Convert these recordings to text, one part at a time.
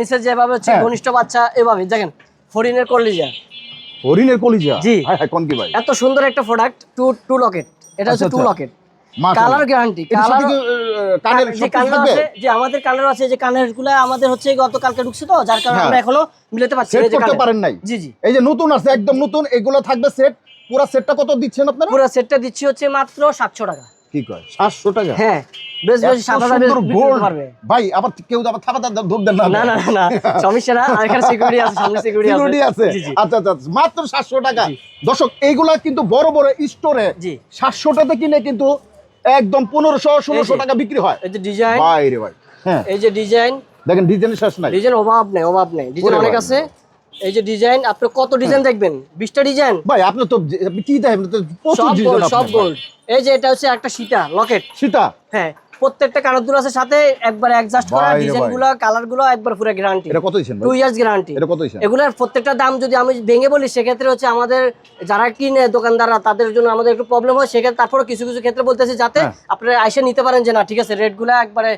নিচে যেভাবে হচ্ছে ঘনিষ্ঠ বাচ্চা এভাবে দেখেন হরিণের কলিজা। হরিণের কলিজা? জি কোন কি ভাই, এত সুন্দর একটা প্রোডাক্ট। টু লকেট, এটা হচ্ছে two locket, colour guarantee. Colour আছে যে আমাদের কালার আছে, যে কানের গুলো আমাদের হচ্ছে গতকালকে ঢুকছে, তো যার কারণে আমরা এখনো মিলাতে পারছি না। সেট করতে পারেন নাই? জি জি, এই যে নতুন আছে, একদম নতুন, এগুলো থাকবে সেট। পুরো সেটটা কত দিচ্ছেন আপনারা? পুরো সেটটা দিচ্ছি হচ্ছে মাত্র 700 টাকা। কি কয় 700 টাকা? হ্যাঁ, বেশ বেশ 7000 গোল্ড ভাই। আবার কেউ আবার থাকা ধর দেন না? না না না, সমস্যা না, এখানে সিকিউরিটি আছে, সামনে সিকিউরিটি আছে। আচ্ছা আচ্ছা, মাত্র 700 টাকা। দর্শক, এইগুলা কিন্তু বড় বড় স্টোরে 700 টাকা কিনে কিন্তু একদম 1500-1600 টাকা বিক্রি হয়। এই যে ডিজাইন ভাই রে ভাই, হ্যাঁ এই যে ডিজাইন দেখেন, ডিজাইনের শেষ নাই, ডিজাইন অভাব নেই, ডিজাইন অনেক আছে। এই যে ডিজাইন, আপনি কত ডিজাইন দেখবেন? 20টা ডিজাইন ভাই। আপনি তো কি দেখেন, প্রচুর ডিজাইন, সব গোল্ড। এই যে এটা হচ্ছে একটা সীতা লকেট। সীতা? হ্যাঁ, প্রত্যেকটা কানের দুল আছে সাথে, একবার অ্যাডজাস্ট করা, ডিজাইনগুলো কালারগুলো একবার পুরো গ্যারান্টি। এটা কত দিবেন ভাই? 2 ইয়ার্স গ্যারান্টি। এটা কত দিবেন? এগুলোর প্রত্যেকটা দাম যদি আমি ভেঙে বলি, সেক্ষেত্রে হচ্ছে আমাদের যারা কিনে দোকানদাররা, তাদের জন্য আমাদের একটু প্রবলেম হয়। সেক্ষেত্রে তারপরে কিছু কিছু ক্ষেত্রে বলতেছি যাতে আপনারা আইসা নিতে পারেন, যে না ঠিক আছে, রেটগুলো একবারে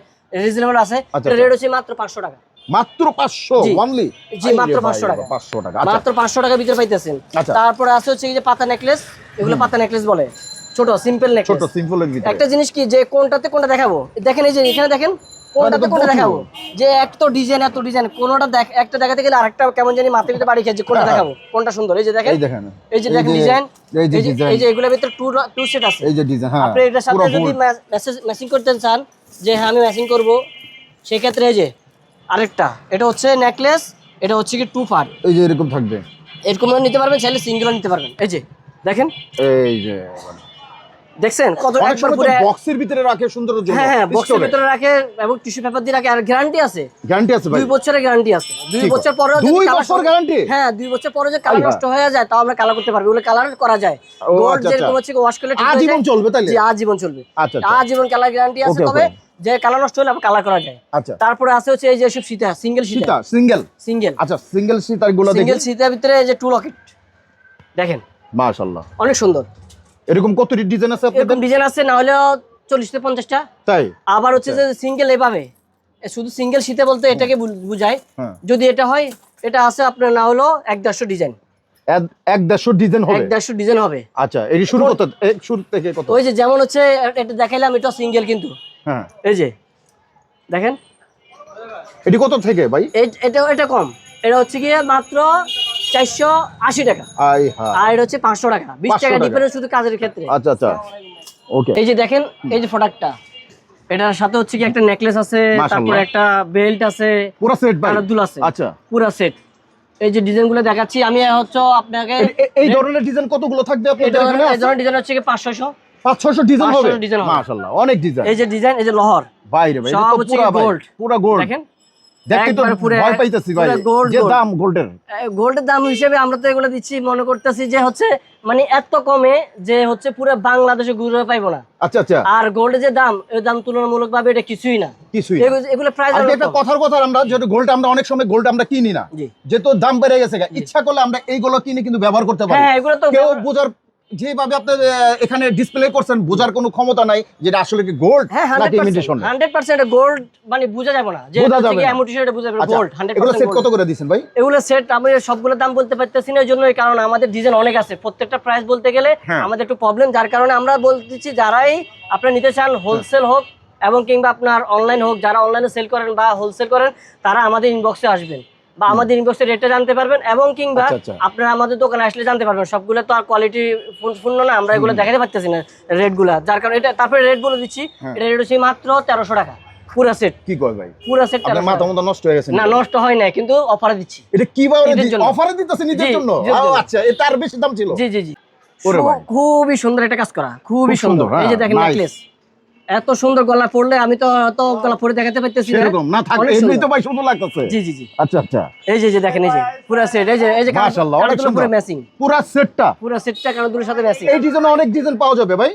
রিজনেবল আছে। রেট হচ্ছে মাত্র 500 টাকা। মাত্র 500 অনলি? জি, মাত্র 500 টাকা। 500 টাকা, মাত্র 500 টাকার ভিতরে পাইতেছেন। তারপরে আছে হচ্ছে এই যে পাতা নেকলেস, এগুলো পাতা নেকলেস বলে, ছোট সিম্পল নেকলেস। ছোট সিম্পলের ভিতরে একটা জিনিস কি, যে কোনটাতে কোনটা দেখাবো, দেখেন এই যে এখানে দেখেন কোনটাতে কোনটা দেখাবো, যে এত ডিজাইন কোনটা একটা দেখাতে গেলে আরেকটা কেমন জানি মাথার ভিতরে বাড়ি খেয়েছে, কোনটা দেখাবো, কোনটা সুন্দর। এই যে দেখেন, এই যে দেখেন ডিজাইন, এই যে এগুলোর ভিতরে টু সেট আছে। এই যে ডিজাইন, হ্যাঁ, আপনি এটার সাথে যদি ম্যাচিং করতে চান, যে হ্যাঁ আমি ম্যাচিং করব, সেই ক্ষেত্রে এই যে আরেকটা, এটা হচ্ছে নেকলেস, এটা হচ্ছে কি 2 পার্ট। এই যে এরকম থাকবে, এরকম নিতে পারবেন, চাইলে সিঙ্গেলও নিতে পারবেন। এই যে দেখেন, এই যে দেখছেন কত একবার পুরো বক্সের ভিতরে রাখে, সুন্দরের জন্য। হ্যাঁ, বক্সের ভিতরে রাখে এবং টিস্যু পেপার দিয়ে রাখে। আর গ্যারান্টি আছে, গ্যারান্টি আছে ভাই? 2 বছরের গ্যারান্টি আছে। 2 বছর পরে 2 বছর গ্যারান্টি? হ্যাঁ, 2 বছর পরে যে কালার নষ্ট হয়ে যায়, তাও আমরা কালার করতে পারবো। ওগুলো কালার করা যায়। গোল্ড যেরকম হচ্ছে ওয়াশ করলে ঠিক হয়ে যায়, আজীবন চলবে তাইলে? জি, আজীবন চলবে। আচ্ছা, আজীবন কালার গ্যারান্টি আছে। তবে যে কালার নষ্ট হলে আবার কালার করা যায়। আচ্ছা, তারপরে আছে হচ্ছে এই যে সব সীতা, সিঙ্গেল সীতা, সিঙ্গেল। আচ্ছা, সিঙ্গেল সীতার গুলো দেখেন, সিঙ্গেল সীতার ভিতরে এই যে 2 লকেট দেখেন, মাশাআল্লাহ অনেক সুন্দর। এরকম কত ডিজাইন আছে আপনাদের? এরকম ডিজাইন আছে না হলে 40 থেকে 50টা। তাই? আবার হচ্ছে যে সিঙ্গেল এভাবে, শুধু সিঙ্গেল শীতে বলতে এটাকে বুঝায়। যদি এটা হয়, এটা আছে আপনার না হলো 150 ডিজাইন, 150 ডিজাইন হবে? 150 ডিজাইন হবে। আচ্ছা, এই শুরু কত, শুরু থেকে কত? ওই যে যেমন হচ্ছে এটা দেখাইলাম, এটা সিঙ্গেল কিন্তু। হ্যাঁ, এই যে দেখেন, এটি কত থেকে ভাই? এটা কম, এটা হচ্ছে গিয়ে মাত্র 480 টাকা। আর এটা হচ্ছে 500 টাকা, 20 টাকা ডিফারেন্স শুধু কাজের ক্ষেত্রে। আচ্ছা আচ্ছা, ওকে। এই যে দেখেন, এই যে প্রোডাক্টটা, এটার সাথে হচ্ছে কি একটা নেকলেস আছে, তারপর একটা বেল্ট আছে, পুরো সেট ভাই? দুল আছে। আচ্ছা, পুরো সেট। এই যে ডিজাইনগুলো দেখাচ্ছি আমি হচ্ছে আপনাকে। এই ধরনের ডিজাইন কতগুলো থাকবে আপনাদের এখানে? এই ধরনের ডিজাইন হচ্ছে কি 500-600 ডিজাইন হবে? মাশাআল্লাহ, অনেক ডিজাইন। এই যে ডিজাইন, এই যে লহর, ভাই রে ভাই, এটা তো পুরো গোল্ড দেখেন। দেখতে তো ভয় পাইতেছি ভাই, যে দাম গোল্ডের দাম হিসেবে আমরা তো এগুলো দিচ্ছি, মনে করতেছি যে হচ্ছে মানে এত কমে যে হচ্ছে পুরো বাংলাদেশে ঘুরে পাইবো না। আচ্ছা আচ্ছা। আর গোল্ডের যে দাম, এই দাম তুলনামূলক ভাবে এটা কিছুই না। এগুলো প্রাইস একটা কথার কথা, আমরা যেটা গোল্ড, আমরা অনেক সময় গোল্ড আমরা কিনি না, যেহেতু দাম বেড়ে গেছে, ইচ্ছা করলে আমরা এইগুলো কিনে কিন্তু ব্যবহার করতে পারি। হ্যাঁ, এগুলো তো কেউ বোঝার, যেভাবে আপনি এখানে ডিসপ্লে করছেন, বোঝার কোনো ক্ষমতা নাই যেটা আসলে কি গোল্ড নাকি ইমিটেশন। 100% গোল্ড মানে বোঝা যাবে না, যে ইমিটেশন এটা বোঝা যাবে গোল্ড 100%। এগুলো সেট কত করে দিবেন ভাই? এগুলো সেট আমি সবগুলো দাম বলতে পারতেছি না, এজন্য, কারণ আমাদের ডিজাইন অনেক আছে, প্রত্যেকটা প্রাইস বলতে গেলে আমাদের একটু প্রবলেম, যার কারণে আমরা বলতেছি যারাই আপনারা নিতে চান, হোলসেল হোক এবং কিংবা আপনার অনলাইন হোক, যারা অনলাইনে সেল করেন বা হোলসেল করেন, তারা আমাদের ইনবক্সে আসবেন বা আমাদের ইনবক্সে রেটটা জানতে পারবেন, এবং কিংবা আপনারা আমাদের দোকানে আসলে জানতে পারবেন। সবগুলো তো আর কোয়ালিটি পূর্ণ না, আমরা এগুলো দেখাতে পারতেছি না রেটগুলো, যার কারণে এটা। তারপরে রেট বলে দিচ্ছি, এটা রেট হচ্ছে মাত্র 1300 টাকা পুরো সেট। কি কয় ভাই, পুরো সেট? আপনার মাথা মতো নষ্ট হয়ে গেছে? না, নষ্ট হয় না, কিন্তু অফারে দিচ্ছি। এটা কিভাবে অফারে দিতেছেন নিজের জন্য? আচ্ছা, এটা আর বেশি দাম ছিল? জি জি জি, খুবই সুন্দর একটা কাজ করা, খুবই সুন্দর। এই যে দেখেন নেকলেস, এত সুন্দর গলা পড়লে আমি তো এত গলা পরে দেখাতে পারতেছি না, এরকম না থাকে, এমনি তো ভাই সুন্দর লাগতেছে। জি জি জি, আচ্ছা আচ্ছা। এই যে দেখেন, এই যে পুরো সেট, এই যে মাশাআল্লাহ, অনেক সুন্দর পুরো ম্যাচিং, পুরো সেটটা কারণ দুটোর সাথে ম্যাচিং। এই ডিজাইনে অনেক ডিজাইন পাওয়া যাবে ভাই?